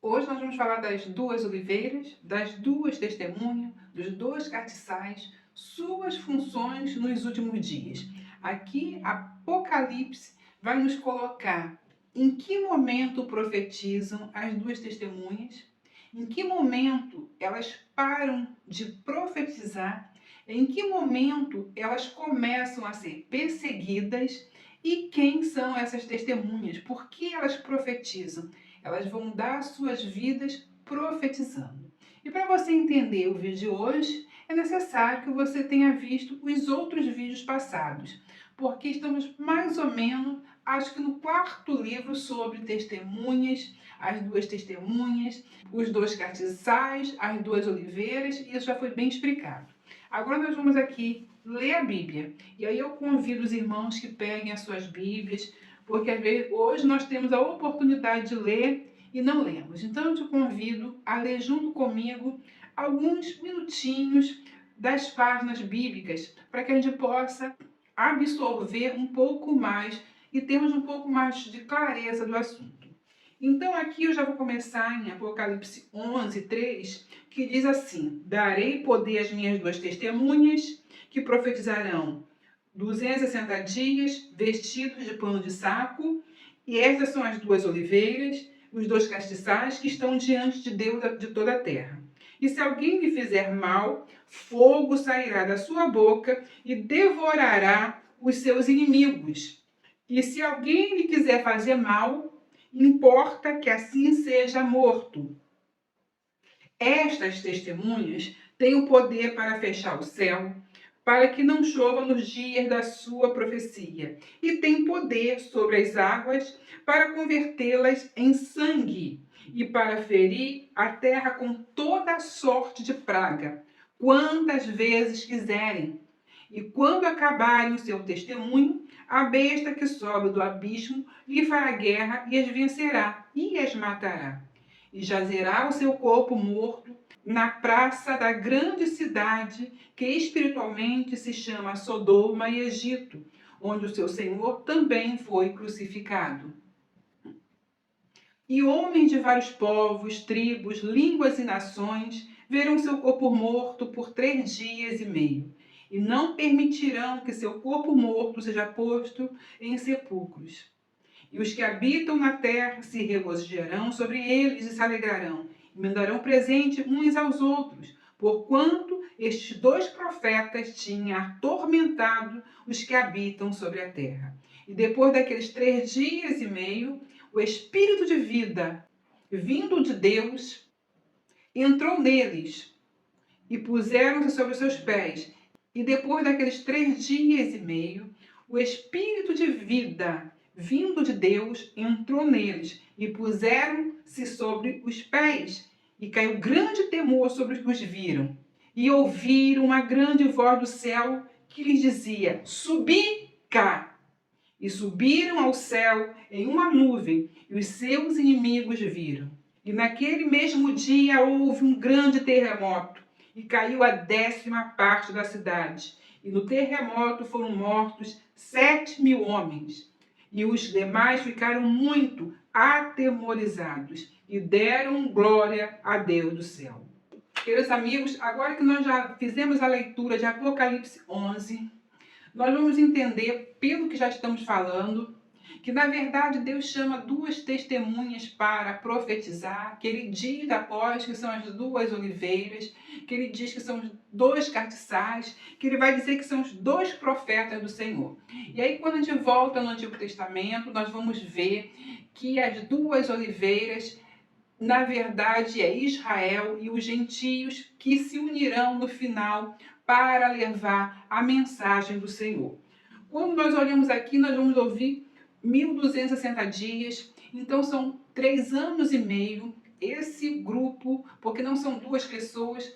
Hoje nós vamos falar das duas oliveiras, das duas testemunhas, dos dois castiçais, suas funções nos últimos dias. Aqui, Apocalipse vai nos colocar em que momento profetizam as duas testemunhas, em que momento elas param de profetizar, em que momento elas começam a ser perseguidas e quem são essas testemunhas, por que elas profetizam. Elas vão dar suas vidas profetizando. E para você entender o vídeo de hoje, é necessário que você tenha visto os outros vídeos passados, porque estamos mais ou menos, acho que no quarto livro sobre testemunhas, as duas testemunhas, os dois castiçais, as duas oliveiras, e isso já foi bem explicado. Agora nós vamos aqui ler a Bíblia. E aí eu convido os irmãos que peguem as suas Bíblias, porque às vezes hoje nós temos a oportunidade de ler e não lemos. Então eu te convido a ler junto comigo alguns minutinhos das páginas bíblicas para que a gente possa absorver um pouco mais e termos um pouco mais de clareza do assunto. Então aqui eu já vou começar em Apocalipse 11, 3, que diz assim: darei poder às minhas duas testemunhas, que profetizarão 260 dias, vestidos de pano de saco, e estas são as duas oliveiras, os dois castiçais que estão diante de Deus de toda a terra. E se alguém lhe fizer mal, fogo sairá da sua boca e devorará os seus inimigos. E se alguém lhe quiser fazer mal, importa que assim seja morto. Estas testemunhas têm o poder para fechar o céu, para que não chova nos dias da sua profecia, e têm poder sobre as águas para convertê-las em sangue, e para ferir a terra com toda sorte de praga, quantas vezes quiserem. E quando acabarem o seu testemunho, a besta que sobe do abismo lhe fará guerra e as vencerá, e as matará. E jazerá o seu corpo morto na praça da grande cidade, que espiritualmente se chama Sodoma e Egito, onde o seu Senhor também foi crucificado. E homens de vários povos, tribos, línguas e nações verão seu corpo morto por 3 dias e meio, e não permitirão que seu corpo morto seja posto em sepulcros. E os que habitam na terra se regozijarão sobre eles e se alegrarão, e mandarão presente uns aos outros, porquanto estes dois profetas tinham atormentado os que habitam sobre a terra. E depois daqueles 3 dias e meio, o Espírito de vida, vindo de Deus, entrou neles, e puseram-se sobre os seus pés. E depois daqueles 3 dias e meio, o Espírito de vida, vindo de Deus, entrou neles, e puseram-se sobre os pés. E caiu grande temor sobre os que os viram. E ouviram uma grande voz do céu que lhes dizia: subi cá. E subiram ao céu em uma nuvem, e os seus inimigos viram. E naquele mesmo dia houve um grande terremoto, e caiu a 10ª parte da cidade. E no terremoto foram mortos 7.000 homens. E os demais ficaram muito atemorizados, e deram glória a Deus do céu. Queridos amigos, agora que nós já fizemos a leitura de Apocalipse 11, nós vamos entender, pelo que já estamos falando, que na verdade Deus chama duas testemunhas para profetizar, que ele diz após que são as duas oliveiras, que ele diz que são os dois castiçais, que ele vai dizer que são os dois profetas do Senhor. E aí quando a gente volta no Antigo Testamento, nós vamos ver que as duas oliveiras, na verdade, é Israel e os gentios que se unirão no final para levar a mensagem do Senhor. Quando nós olhamos aqui, nós vamos ouvir 1.260 dias, então são 3 anos e meio, esse grupo, porque não são duas pessoas,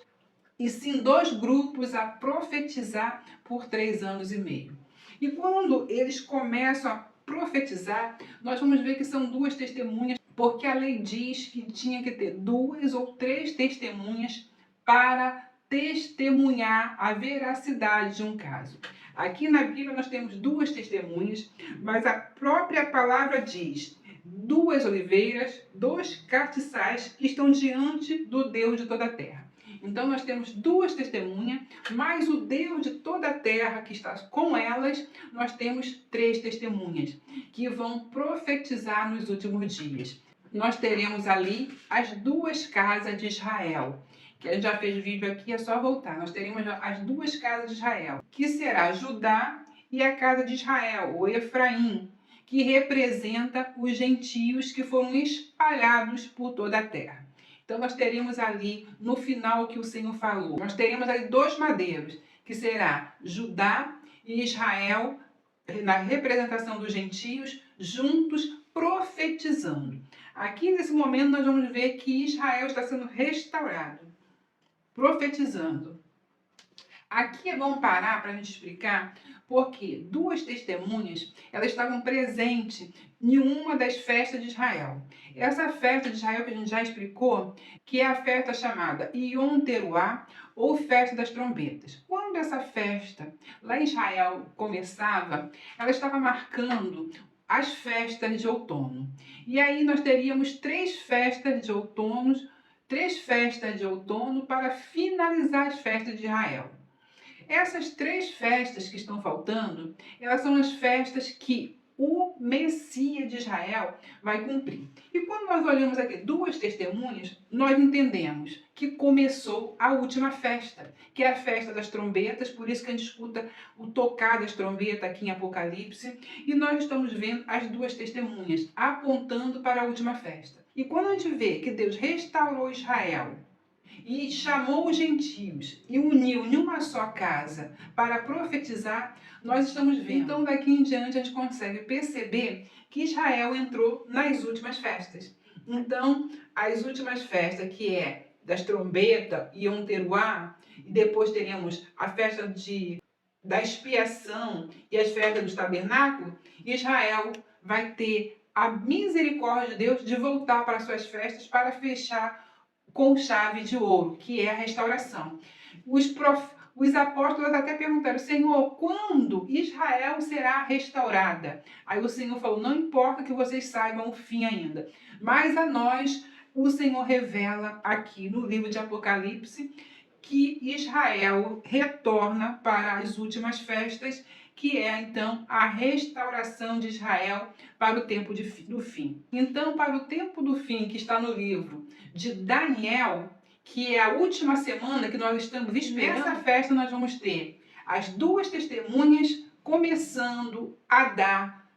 e sim 2 grupos a profetizar por 3 anos e meio. E quando eles começam a profetizar, nós vamos ver que são duas testemunhas, porque a lei diz que tinha que ter 2 ou 3 testemunhas para testemunhar a veracidade de um caso. Aqui na Bíblia nós temos 2 testemunhas, mas a própria palavra diz: 2 oliveiras, 2 castiçais que estão diante do Deus de toda a terra. Então nós temos 2 testemunhas, mais o Deus de toda a terra que está com elas, nós temos 3 testemunhas que vão profetizar nos últimos dias. Nós teremos ali as 2 casas de Israel, que a gente já fez vídeo aqui, é só voltar. Nós teremos as 2 casas de Israel, que será Judá e a casa de Israel, ou Efraim, que representa os gentios que foram espalhados por toda a terra. Então nós teremos ali, no final que o Senhor falou, nós teremos ali 2 madeiros, que será Judá e Israel, na representação dos gentios, juntos profetizando. Aqui nesse momento nós vamos ver que Israel está sendo restaurado, profetizando. Aqui vamos parar para a gente explicar porque 2 testemunhas elas estavam presentes em uma das festas de Israel. Essa festa de Israel que a gente já explicou, que é a festa chamada Yom Teruah, ou Festa das Trombetas. Quando essa festa lá em Israel começava, ela estava marcando as festas de outono. E aí nós teríamos 3 festas de outono, 3 festas de outono para finalizar as festas de Israel. Essas 3 festas que estão faltando, elas são as festas que o Messias de Israel vai cumprir. E quando nós olhamos aqui 2 testemunhas, nós entendemos que começou a última festa, que é a festa das trombetas, por isso que a gente escuta o tocar das trombetas aqui em Apocalipse, e nós estamos vendo as 2 testemunhas apontando para a última festa. E quando a gente vê que Deus restaurou Israel, e chamou os gentios e uniu em uma só casa para profetizar, nós estamos vendo. Então daqui em diante a gente consegue perceber que Israel entrou nas últimas festas. Então as últimas festas, que é das trombetas e Yom Teruah, e depois teremos a festa da expiação e as festas dos tabernáculos, Israel vai ter a misericórdia de Deus de voltar para suas festas para fechar com chave de ouro, que é a restauração. Os apóstolos até perguntaram: Senhor, quando Israel será restaurada? Aí o Senhor falou: não importa que vocês saibam o fim ainda, mas a nós o Senhor revela aqui no livro de Apocalipse que Israel retorna para as últimas festas, que é então a restauração de Israel para o tempo do fim. Então, para o tempo do fim, que está no livro de Daniel, que é a última semana que nós estamos esperando, nessa festa nós vamos ter as 2 testemunhas começando a dar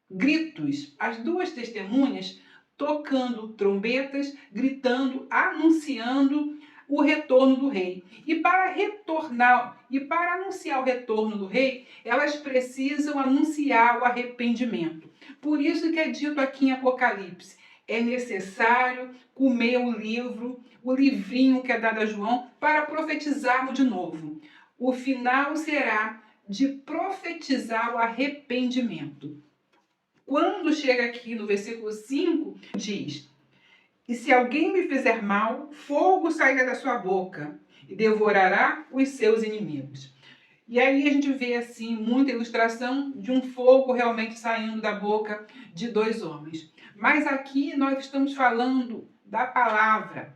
gritos, as 2 testemunhas tocando trombetas, gritando, anunciando o retorno do rei. E para anunciar o retorno do rei, elas precisam anunciar o arrependimento. Por isso que é dito aqui em Apocalipse: é necessário comer o livrinho que é dado a João, para profetizarmos de novo. O final será de profetizar o arrependimento. Quando chega aqui no versículo 5, diz: e se alguém me fizer mal, fogo sairá da sua boca e devorará os seus inimigos. E aí a gente vê assim muita ilustração de um fogo realmente saindo da boca de 2 homens. Mas aqui nós estamos falando da palavra.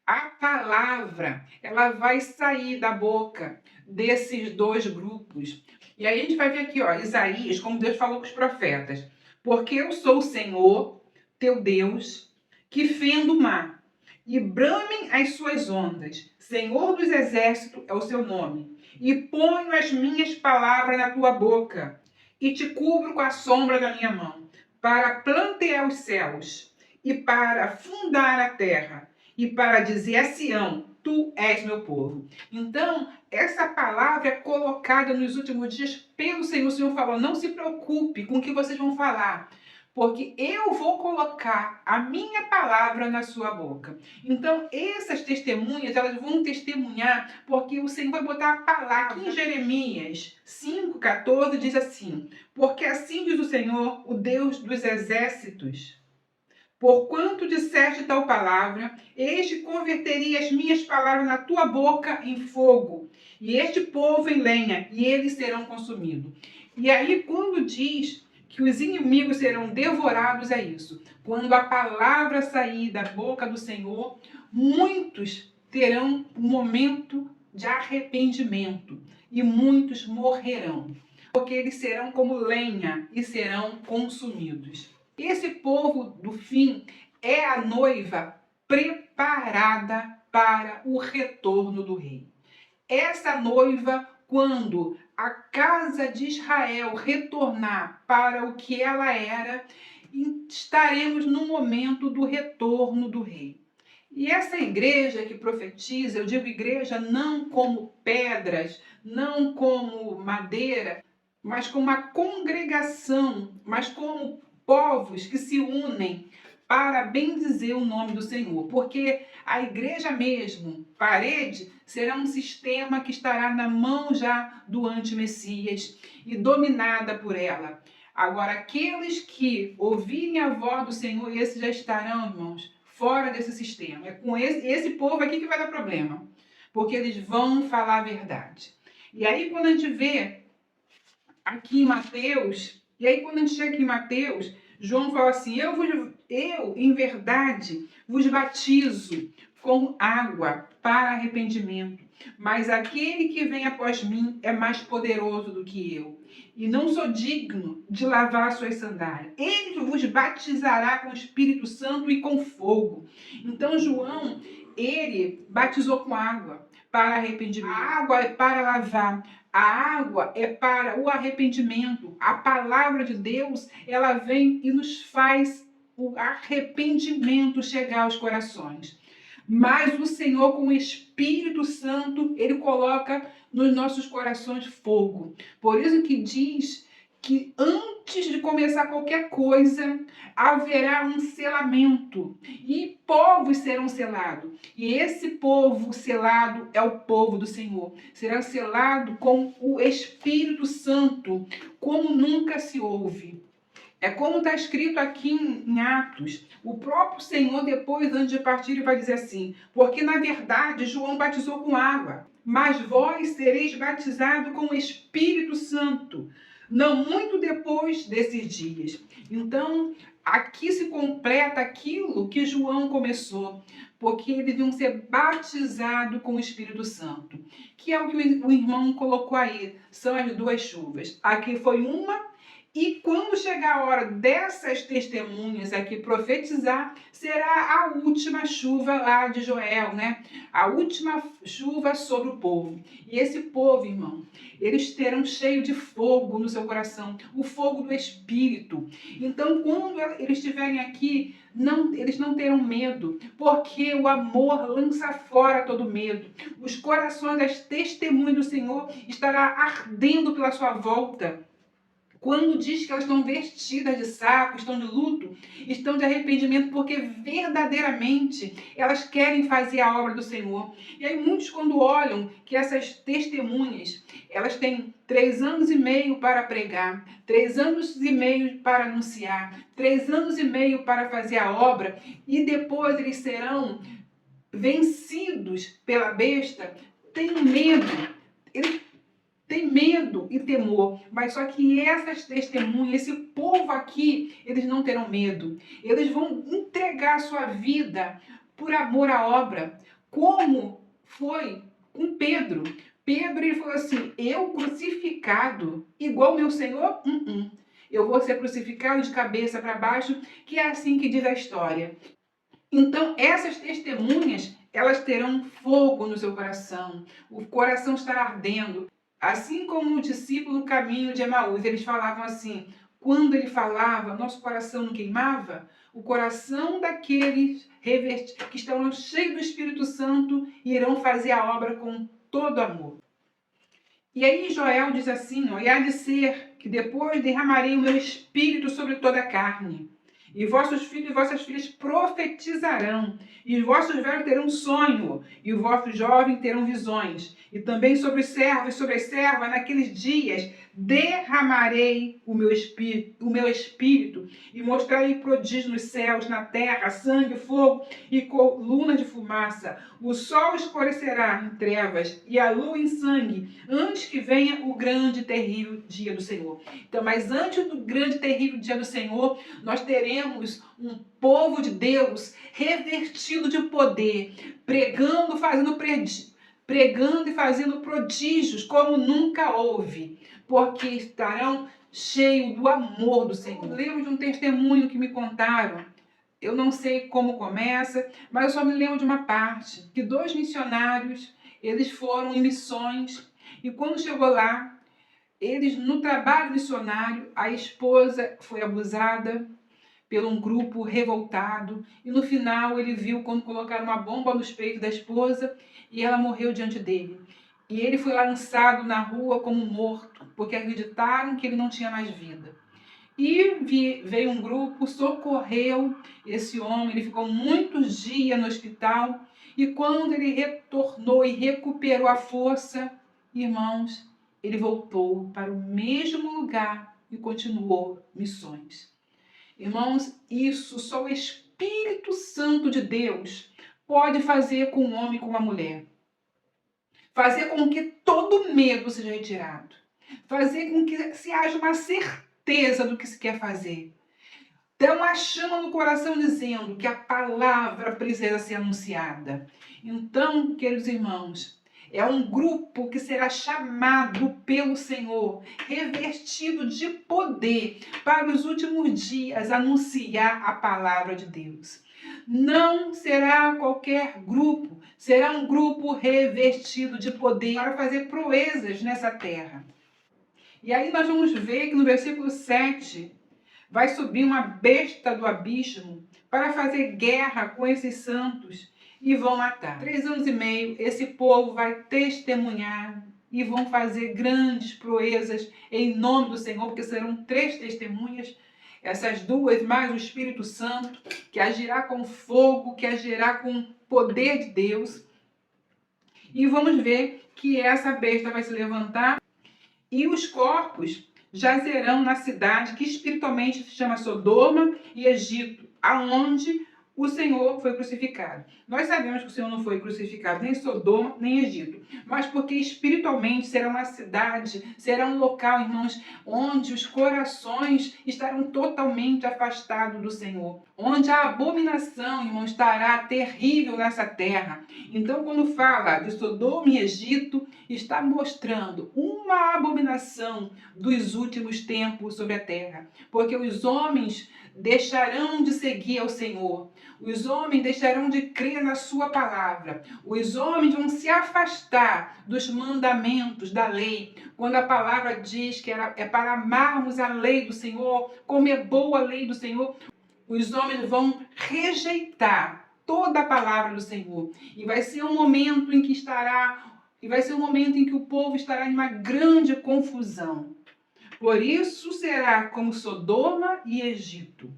A palavra, ela vai sair da boca desses 2 grupos. E aí a gente vai ver aqui, ó, Isaías, como Deus falou com os profetas: porque eu sou o Senhor, teu Deus, que fendo o mar, e bramem as suas ondas. Senhor dos exércitos é o seu nome. E ponho as minhas palavras na tua boca, e te cubro com a sombra da minha mão, para plantear os céus, e para fundar a terra, e para dizer a Sião: tu és meu povo. Então, essa palavra é colocada nos últimos dias pelo Senhor. O Senhor falou: não se preocupe com o que vocês vão falar, porque eu vou colocar a minha palavra na sua boca. Então, essas testemunhas, elas vão testemunhar, porque o Senhor vai botar a palavra. Aqui em Jeremias 5,14 diz assim: porque assim diz o Senhor, o Deus dos exércitos: porquanto disseste tal palavra, este converteria as minhas palavras na tua boca em fogo, e este povo em lenha, e eles serão consumidos. E aí, quando diz que os inimigos serão devorados é isso. Quando a palavra sair da boca do Senhor, muitos terão um momento de arrependimento e muitos morrerão, porque eles serão como lenha e serão consumidos. Esse povo do fim é a noiva preparada para o retorno do rei. Essa noiva, quando a casa de Israel retornar para o que ela era, estaremos no momento do retorno do rei. E essa igreja que profetiza, eu digo igreja não como pedras, não como madeira, mas como uma congregação, mas como povos que se unem para bendizer o nome do Senhor. Porque a igreja mesmo, parede, será um sistema que estará na mão já do anti-Messias e dominada por ela. Agora, aqueles que ouvirem a voz do Senhor, esses já estarão, irmãos, fora desse sistema. É com esse povo aqui que vai dar problema, porque eles vão falar a verdade. E aí, quando a gente vê aqui em Mateus, chega aqui em Mateus, João fala assim, eu em verdade vos batizo com água para arrependimento, mas aquele que vem após mim é mais poderoso do que eu, e não sou digno de lavar suas sandálias. Ele vos batizará com o Espírito Santo e com fogo. Então João, ele batizou com água para arrependimento. A água é para lavar. A água é para o arrependimento. A palavra de Deus, ela vem e nos faz o arrependimento chegar aos corações. Mas o Senhor, com o Espírito Santo, ele coloca nos nossos corações fogo. Por isso que diz que antes de começar qualquer coisa, haverá um selamento e povos serão selados. E esse povo selado é o povo do Senhor. Será selado com o Espírito Santo, como nunca se houve. É como está escrito aqui em Atos. O próprio Senhor, depois, antes de partir, ele vai dizer assim, porque na verdade João batizou com água, mas vós sereis batizados com o Espírito Santo, não muito depois desses dias. Então, aqui se completa aquilo que João começou, porque eles deviam ser batizados com o Espírito Santo, que é o que o irmão colocou aí, são as duas chuvas. Aqui foi uma, e quando chegar a hora dessas testemunhas aqui profetizar, será a última chuva lá de Joel, né? A última chuva sobre o povo. E esse povo, irmão, eles terão cheio de fogo no seu coração, o fogo do Espírito. Então, quando eles estiverem aqui, eles não terão medo, porque o amor lança fora todo medo. Os corações das testemunhas do Senhor estarão ardendo pela sua volta. Quando diz que elas estão vestidas de saco, estão de luto, estão de arrependimento, porque verdadeiramente elas querem fazer a obra do Senhor. E aí muitos, quando olham que essas testemunhas, elas têm 3 anos e meio para pregar, 3 anos e meio para anunciar, 3 anos e meio para fazer a obra, e depois eles serão vencidos pela besta, tem medo. Tem medo e temor, mas só que essas testemunhas, esse povo aqui, eles não terão medo. Eles vão entregar a sua vida por amor à obra, como foi com Pedro. Pedro, ele falou assim, eu crucificado, igual meu Senhor? Eu vou ser crucificado de cabeça para baixo, que é assim que diz a história. Então, essas testemunhas, elas terão fogo no seu coração, o coração estará ardendo. Assim como o discípulo no caminho de Emaús, eles falavam assim, quando ele falava, nosso coração não queimava? O coração daqueles que estão cheios do Espírito Santo e irão fazer a obra com todo amor. E aí Joel diz assim, e há de ser que depois derramarei o meu Espírito sobre toda a carne. E vossos filhos e vossas filhas profetizarão, e vossos velhos terão sonho, e os vossos jovens terão visões. E também sobre os servos e sobre as servas, naqueles dias, derramarei o meu espírito e mostrarei prodígios nos céus, na terra, sangue, fogo e coluna de fumaça. O sol escurecerá em trevas e a lua em sangue, antes que venha o grande e terrível dia do Senhor. Então, mas antes do grande e terrível dia do Senhor, nós teremos um povo de Deus revestido de poder, pregando e fazendo prodígios como nunca houve, porque estarão cheios do amor do Senhor. Eu lembro de um testemunho que me contaram, eu não sei como começa, mas eu só me lembro de uma parte, que 2 missionários, eles foram em missões, e quando chegou lá, eles, no trabalho missionário, a esposa foi abusada por um grupo revoltado, e no final ele viu quando colocaram uma bomba nos peitos da esposa e ela morreu diante dele. E ele foi lançado na rua como morto, porque acreditaram que ele não tinha mais vida. E veio um grupo, socorreu esse homem, ele ficou muitos dias no hospital, e quando ele retornou e recuperou a força, irmãos, ele voltou para o mesmo lugar e continuou missões. Irmãos, isso só o Espírito Santo de Deus pode fazer com um homem e com uma mulher. Fazer com que todo medo seja retirado. Fazer com que se haja uma certeza do que se quer fazer. Ter uma chama no coração dizendo que a palavra precisa ser anunciada. Então, queridos irmãos, é um grupo que será chamado pelo Senhor, revestido de poder para os últimos dias anunciar a palavra de Deus. Não será qualquer grupo, será um grupo revestido de poder para fazer proezas nessa terra. E aí nós vamos ver que no versículo 7 vai subir uma besta do abismo para fazer guerra com esses santos e vão matar. 3 anos e meio, esse povo vai testemunhar e vão fazer grandes proezas em nome do Senhor, porque serão 3 testemunhas, essas 2 mais o Espírito Santo, que agirá com fogo, que agirá com poder de Deus. E vamos ver que essa besta vai se levantar e os corpos jazerão na cidade que espiritualmente se chama Sodoma e Egito, aonde o Senhor foi crucificado. Nós sabemos que o Senhor não foi crucificado nem em Sodoma, nem em Egito, mas porque espiritualmente será uma cidade, será um local, irmãos, onde os corações estarão totalmente afastados do Senhor, onde a abominação, irmãos, estará terrível nessa terra. Então, quando fala de Sodoma e Egito, está mostrando uma abominação dos últimos tempos sobre a terra, porque os homens deixarão de seguir ao Senhor, os homens deixarão de crer na sua palavra, os homens vão se afastar dos mandamentos da lei, quando a palavra diz que é para amarmos a lei do Senhor, como é boa a lei do Senhor. Os homens vão rejeitar toda a palavra do Senhor, e vai ser um momento em que o povo estará em uma grande confusão. Por isso será como Sodoma e Egito.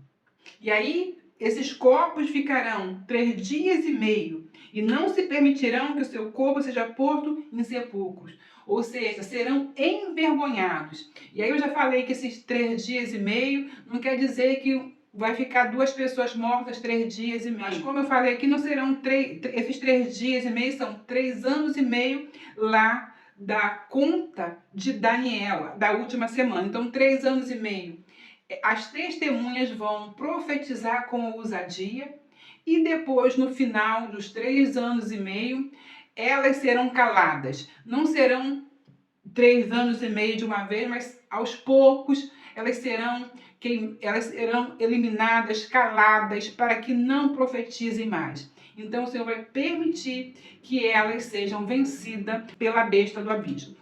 E aí, esses corpos ficarão 3 dias e meio, e não se permitirão que o seu corpo seja posto em sepulcros. Ou seja, serão envergonhados. E aí eu já falei que esses 3 dias e meio não quer dizer que vai ficar 2 pessoas mortas 3 dias e meio. Mas como eu falei aqui, não serão esses 3 dias e meio, são 3 anos e meio lá da conta de Daniela, da última semana. Então, 3 anos e meio. As testemunhas vão profetizar com ousadia e depois, no final dos 3 anos e meio, elas serão caladas. Não serão 3 anos e meio de uma vez, mas aos poucos elas serão eliminadas, caladas, para que não profetizem mais. Então o Senhor vai permitir que elas sejam vencidas pela besta do abismo.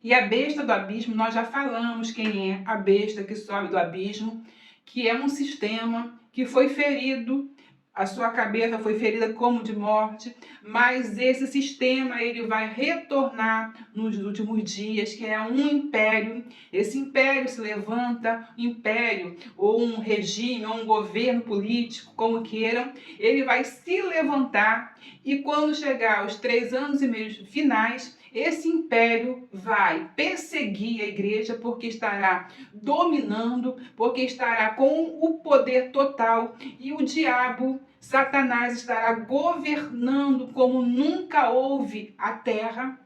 E a besta do abismo, nós já falamos quem é a besta que sobe do abismo, que é um sistema que foi ferido a sua cabeça foi ferida como de morte, mas esse sistema ele vai retornar nos últimos dias, que é um império. Esse império se levanta, império ou um regime ou um governo político, como queiram, ele vai se levantar e quando chegar aos 3 anos e meio finais, esse império vai perseguir a igreja porque estará dominando, porque estará com o poder total e o diabo, Satanás, estará governando como nunca houve a terra.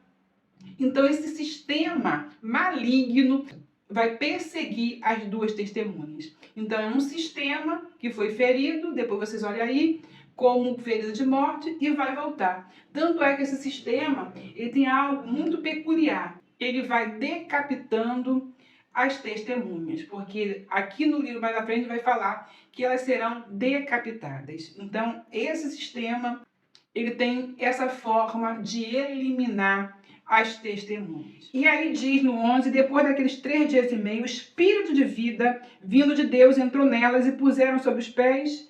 Então esse sistema maligno vai perseguir as duas testemunhas. Então é um sistema que foi ferido, depois vocês olham aí, como ferida de morte e vai voltar. Tanto é que esse sistema ele tem algo muito peculiar. Ele vai decapitando as testemunhas, porque aqui no livro mais à frente vai falar que elas serão decapitadas. Então esse sistema ele tem essa forma de eliminar as testemunhas. E aí diz no 11, depois daqueles 3 dias e meio, o espírito de vida vindo de Deus entrou nelas e puseram sobre os pés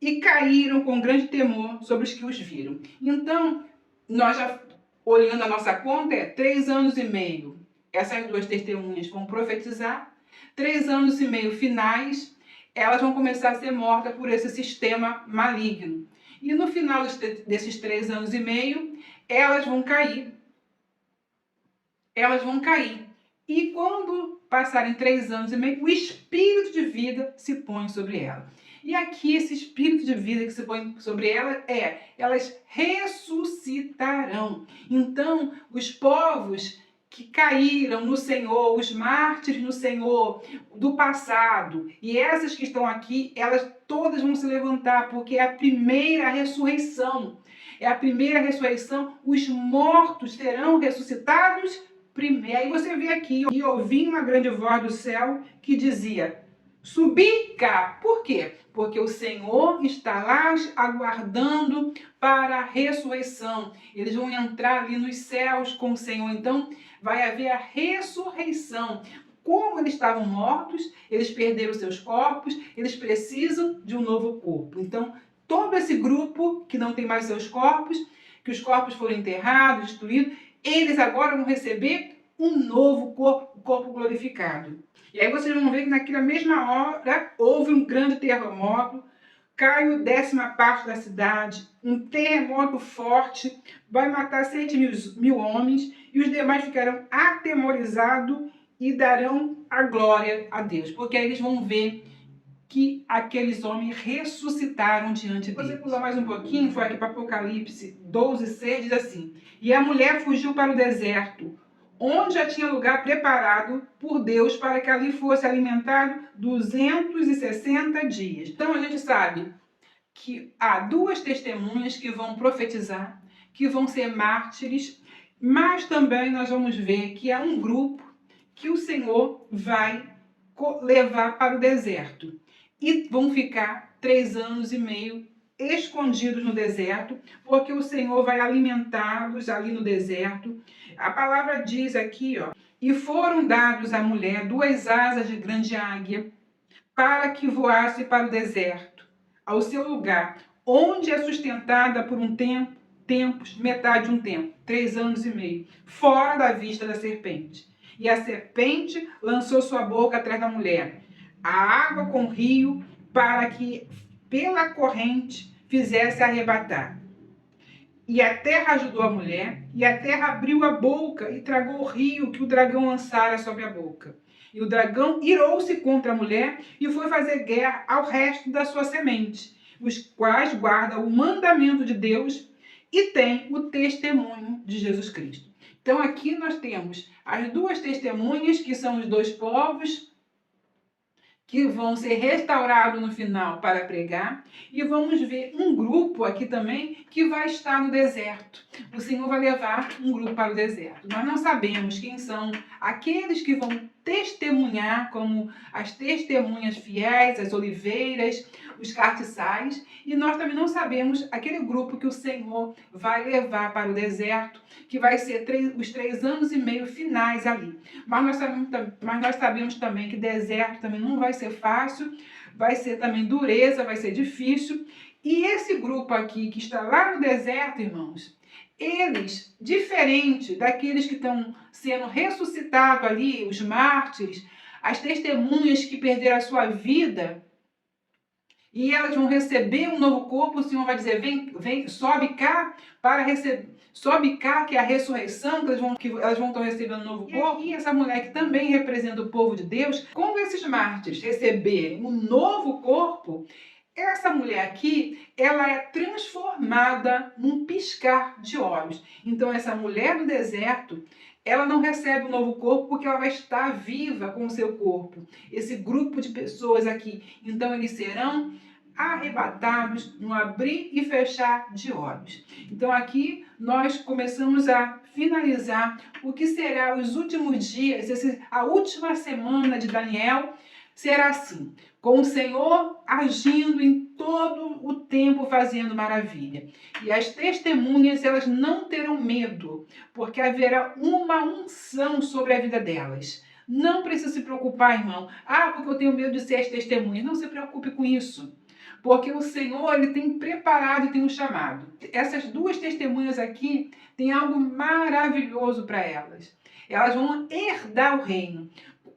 e caíram com grande temor sobre os que os viram. Então, nós já olhando a nossa conta, 3 anos e meio. Essas duas testemunhas vão profetizar. 3 anos e meio finais, elas vão começar a ser mortas por esse sistema maligno. E no final desses 3 anos e meio, elas vão cair. Elas vão cair. E quando passarem 3 anos e meio, o espírito de vida se põe sobre ela. E aqui esse espírito de vida que se põe sobre ela elas ressuscitarão. Então, os povos que caíram no Senhor, os mártires no Senhor do passado, e essas que estão aqui, elas todas vão se levantar, porque é a primeira ressurreição. É a primeira ressurreição, os mortos serão ressuscitados primeiro. Aí você vê aqui, e ouvi uma grande voz do céu que dizia: subi cá. Por quê? Porque o Senhor está lá aguardando para a ressurreição. Eles vão entrar ali nos céus com o Senhor. Então, vai haver a ressurreição. Como eles estavam mortos, eles perderam seus corpos, eles precisam de um novo corpo. Então, todo esse grupo que não tem mais seus corpos, que os corpos foram enterrados, destruídos, eles agora vão receber um novo corpo, corpo glorificado. E aí vocês vão ver que naquela mesma hora houve um grande terremoto, caiu 10ª parte da cidade, um terremoto forte, vai matar 100.000 homens, e os demais ficarão atemorizados e darão a glória a Deus, porque aí eles vão ver que aqueles homens ressuscitaram diante deles. Você pular mais um pouquinho, foi aqui para Apocalipse 12:6, diz assim: e a mulher fugiu para o deserto, onde já tinha lugar preparado por Deus para que ali fosse alimentado 260 dias. Então a gente sabe que há duas testemunhas que vão profetizar, que vão ser mártires, mas também nós vamos ver que há um grupo que o Senhor vai levar para o deserto. E vão ficar 3 anos e meio escondidos no deserto, porque o Senhor vai alimentá-los ali no deserto. A palavra diz aqui, e foram dados à mulher 2 asas de grande águia, para que voasse para o deserto, ao seu lugar, onde é sustentada por um tempo, metade de um tempo, 3 anos e meio, fora da vista da serpente. E a serpente lançou sua boca atrás da mulher, a água com o rio, para que pela corrente fizesse arrebatar. E a terra ajudou a mulher, e a terra abriu a boca e tragou o rio que o dragão lançara sobre a boca. E o dragão irou-se contra a mulher e foi fazer guerra ao resto da sua semente, os quais guardam o mandamento de Deus e têm o testemunho de Jesus Cristo. Então aqui nós temos as duas testemunhas, que são os dois povos, que vão ser restaurados no final para pregar, e vamos ver um grupo aqui também que vai estar no deserto. O Senhor vai levar um grupo para o deserto. Nós não sabemos quem são aqueles que vão testemunhar, como as testemunhas fiéis, as oliveiras, os cartiçais, e nós também não sabemos aquele grupo que o Senhor vai levar para o deserto, que vai ser os 3 anos e meio finais ali. Mas nós sabemos também que deserto também não vai ser fácil, vai ser também dureza, vai ser difícil, E esse grupo aqui, que está lá no deserto, irmãos, eles, diferente daqueles que estão sendo ressuscitados ali, os mártires, as testemunhas que perderam a sua vida, e elas vão receber um novo corpo, o Senhor vai dizer, vem, sobe cá para receber, sobe cá, que é a ressurreição, que elas vão estar recebendo um novo corpo. E essa mulher que também representa o povo de Deus, quando esses mártires receberem um novo corpo, essa mulher aqui, ela é transformada num piscar de olhos. Então essa mulher do deserto, ela não recebe um novo corpo porque ela vai estar viva com o seu corpo. Esse grupo de pessoas aqui, então eles serão arrebatados no abrir e fechar de olhos. Então aqui nós começamos a finalizar o que será os últimos dias, a última semana de Daniel será assim, com o Senhor agindo em todo o tempo fazendo maravilha. E as testemunhas, elas não terão medo, porque haverá uma unção sobre a vida delas. Não precisa se preocupar, irmão. Porque eu tenho medo de ser as testemunhas. Não se preocupe com isso. Porque o Senhor, ele tem preparado e tem um chamado. Essas duas testemunhas aqui têm algo maravilhoso para elas. Elas vão herdar o reino.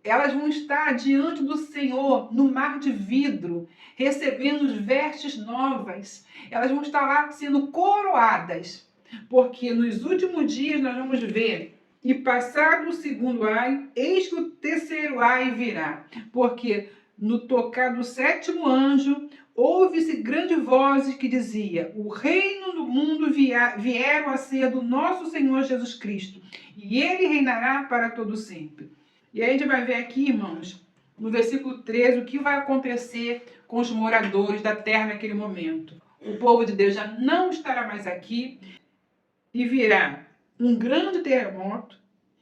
Elas vão estar diante do Senhor no mar de vidro, recebendo vestes novas. Elas vão estar lá sendo coroadas. Porque nos últimos dias nós vamos ver, e passado o segundo ai, eis que o terceiro ai virá. Porque no tocar do sétimo anjo, houve-se grande voz que dizia, o reino do mundo vieram a ser do nosso Senhor Jesus Cristo, e ele reinará para todo sempre. E aí a gente vai ver aqui, irmãos, no versículo 13, o que vai acontecer com os moradores da terra naquele momento. O povo de Deus já não estará mais aqui, e virá um grande terremoto,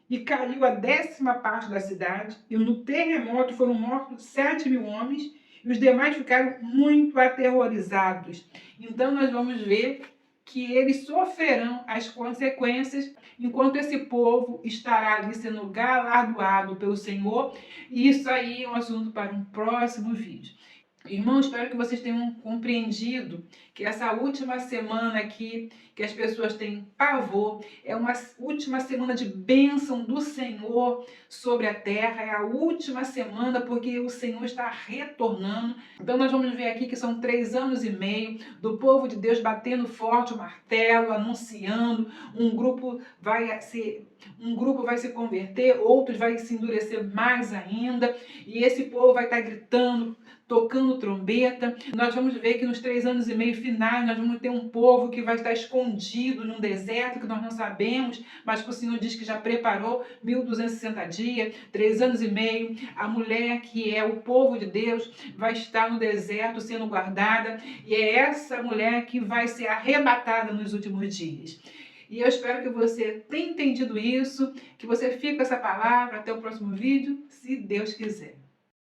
e caiu a 10ª parte da cidade, e no terremoto foram mortos 7.000 homens, e os demais ficaram muito aterrorizados. Então nós vamos ver que eles sofrerão as consequências, enquanto esse povo estará ali sendo galardoado pelo Senhor. E isso aí é um assunto para um próximo vídeo. Irmãos, espero que vocês tenham compreendido que essa última semana aqui, que as pessoas têm pavor, é uma última semana de bênção do Senhor sobre a terra, é a última semana porque o Senhor está retornando. Então nós vamos ver aqui que são 3 anos e meio do povo de Deus batendo forte o martelo, anunciando, um grupo vai se converter, outros vai se endurecer mais ainda, e esse povo vai estar gritando, tocando trombeta. Nós vamos ver que nos 3 anos e meio finais nós vamos ter um povo que vai estar escondido num deserto que nós não sabemos, mas que o Senhor diz que já preparou 1260 dias, 3 anos e meio. A mulher que é o povo de Deus vai estar no deserto sendo guardada, e é essa mulher que vai ser arrebatada nos últimos dias. E eu espero que você tenha entendido isso, que você fique com essa palavra. Até o próximo vídeo, se Deus quiser.